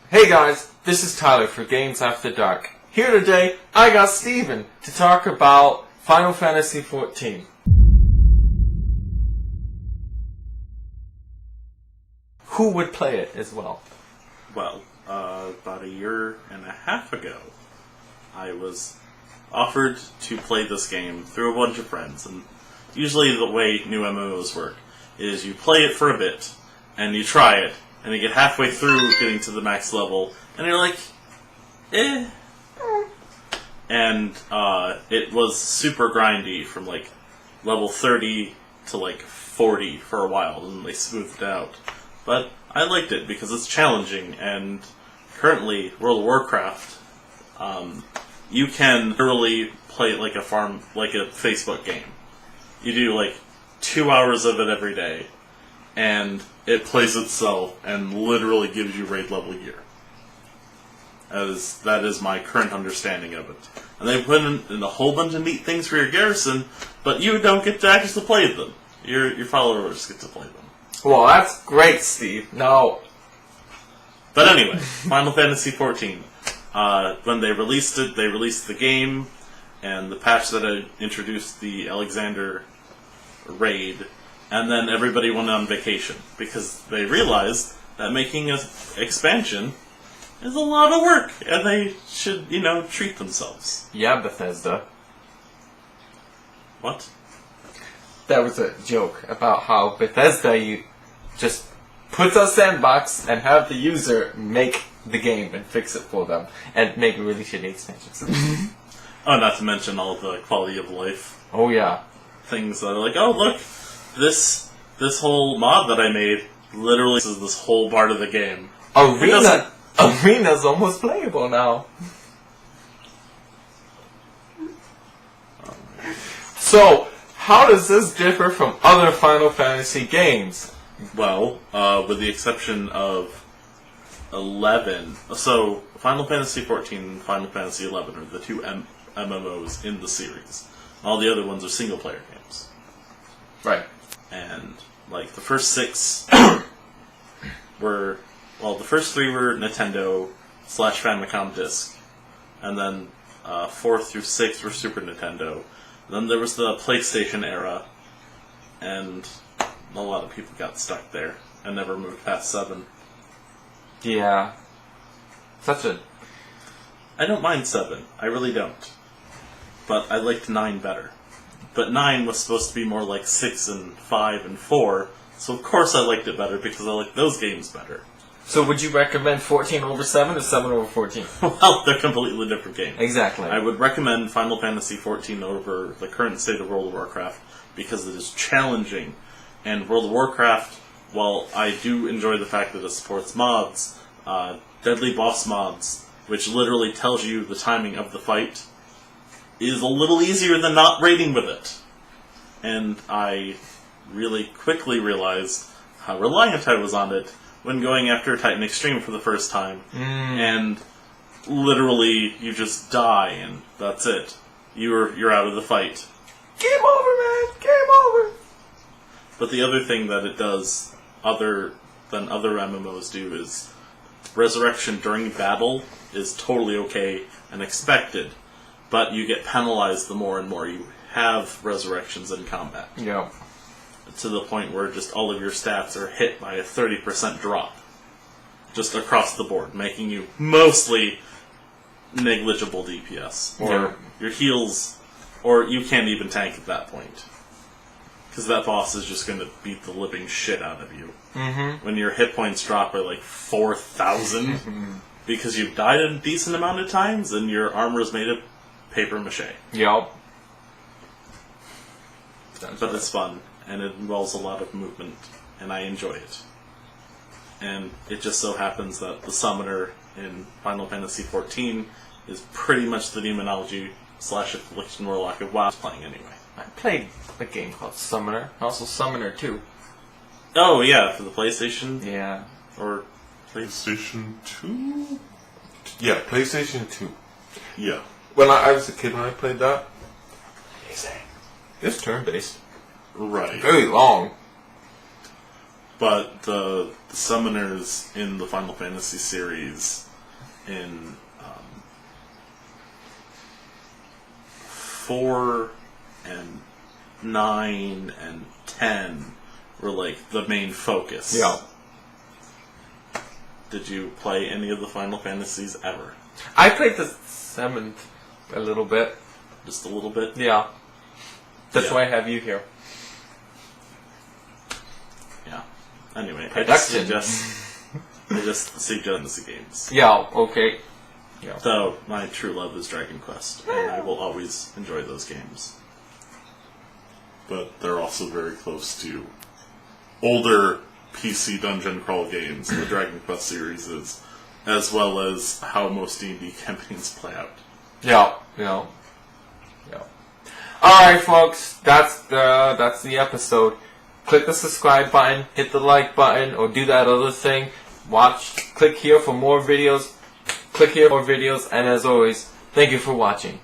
Hey guys, this is Tyler for Games After Dark. Here today, I got Steven to talk about Final Fantasy XIV. Who would play it as well? Well, about a year and a half ago, I was offered to play this game through a bunch of friends. And usually the way new MMOs work is you play it for a bit, and you try it, and you get halfway through getting to the max level, and you're like, eh. And it was super grindy from like level 30 to like 40 for a while, and they smoothed it out. But I liked it because it's challenging, and currently World of Warcraft, you can literally play it like a Facebook game. You do like 2 hours of it every day, and it plays itself and literally gives you raid level gear. That is my current understanding of it. And they put in a whole bunch of neat things for your garrison, but you don't get to actually play them. Your followers get to play them. Well, that's great, Steve. No. But anyway, Final Fantasy XIV. When they released it, they released the game, and the patch that had introduced the Alexander raid, and then everybody went on vacation, because they realized that making an expansion is a lot of work, and they should, treat themselves. Yeah, Bethesda. What? That was a joke about how Bethesda just puts a sandbox and have the user make the game and fix it for them and make really shitty extensions. Oh, not to mention all the quality of life. Oh yeah. Things that are like, oh look, this whole mod that I made literally is this whole part of the game. Arena's almost playable now. So, how does this differ from other Final Fantasy games? Well, with the exception of 11. So, Final Fantasy XIV and Final Fantasy XI are the two MMOs in the series. All the other ones are single-player games. Right. And, like, the first 6 were... Well, the first 3 were Nintendo / Famicom disc. And then 4 through 6 were Super Nintendo. Then there was the PlayStation era. And a lot of people got stuck there and never moved past 7. Yeah. I don't mind 7. I really don't. But I liked 9 better. But 9 was supposed to be more like 6 and 5 and 4, so of course I liked it better because I liked those games better. So would you recommend 14 over 7 or 7 over 14? Well, they're completely different games. Exactly. I would recommend Final Fantasy XIV over the current state of World of Warcraft because it is challenging. And World of Warcraft, while I do enjoy the fact that it supports mods, deadly boss mods, which literally tells you the timing of the fight, is a little easier than not raiding with it. And I really quickly realized how reliant I was on it when going after Titan Extreme for the first time. And literally, you just die, and that's it. You're out of the fight. Game over, man! Game over! But the other thing that it does, other than other MMOs do, is resurrection during battle is totally okay and expected, but you get penalized the more and more you have resurrections in combat. Yeah. To the point where just all of your stats are hit by a 30% drop. Just across the board, making you mostly negligible DPS. Or your heals, or you can't even tank at that point. Because that boss is just going to beat the living shit out of you. Mm-hmm. When your hit points drop by like 4,000, because you've died a decent amount of times, and your armor is made of paper mache. Yup. But it's fun, and it involves a lot of movement, and I enjoy it. And it just so happens that the summoner in Final Fantasy XIV is pretty much the demonology / affliction warlock of WoW I was playing anyway. I played a game called Summoner, also Summoner 2. Oh yeah, for the PlayStation? Yeah. Or PlayStation 2? Yeah, PlayStation 2. Yeah. When I was a kid when I played that. It's turn-based. Right. Very long. But the summoners in the Final Fantasy series in 4 and 9 and 10 were like the main focus. Yeah. Did you play any of the Final Fantasies ever? I played the 7th a little bit. Just a little bit? Yeah. That's Yeah. why I have you here. Yeah. Anyway, Production. I just suggest the games. Yeah, okay. Yeah. Though my true love is Dragon Quest, and I will always enjoy those games. But they're also very close to older PC dungeon crawl games, the Dragon Quest series is, As well as how most D&D campaigns play out. Yeah. Alright folks, that's the episode. Click the subscribe button, hit the like button, or do that other thing. Click here for more videos, and as always, thank you for watching.